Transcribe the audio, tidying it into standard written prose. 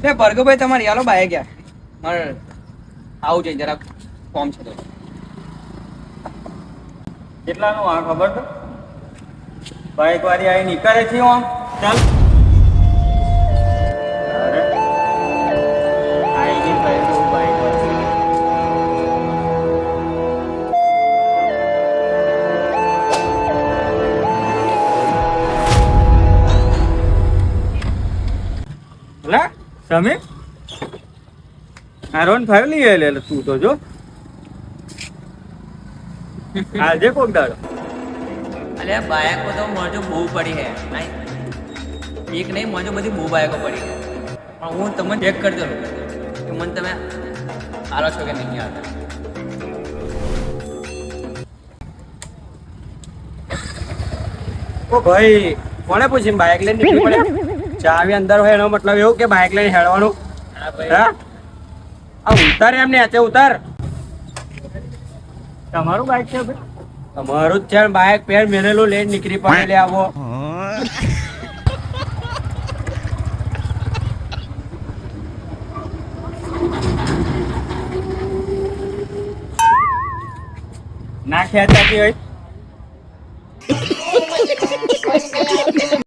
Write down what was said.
એ ભરગુભાઈ તમારી હાલો બાઈક યાર મારે આવું જોઈએ જરાક ફોર્મ છે તો કેટલાનું આ ખબર તો બાઈક વાળી આવી નીકળે છે આમ ચાલ અરે આઈ ગઈ બાઈક વાળી લા સમીર R15 લઈ આવેલે તું તો જો આજે કોક દાડો અલ્યા બાઈકો તો મજો બહુ પડી હે એક નહીં મજો બધી બહુ બાઈકો પડી હે પણ હું તમને ચેક કરી દઉં કે મને તમે આલો છો કે નહીં આવતા ઓ ભાઈ કોને પૂછીને બાઈક લઈને નીકળી પડે ચાવી અંદર હોય એનો મતલબ એવું કે બાઈક લઈને હેડવાનું હા આ ઉતાર એમ ને આજે ઉતાર તમારું બાઈક છે ભાઈ તમારું જ છે બાઈક પેર મેલેલું લઈને નીકળી પડે લે આવો ના ખેંચાતી હોય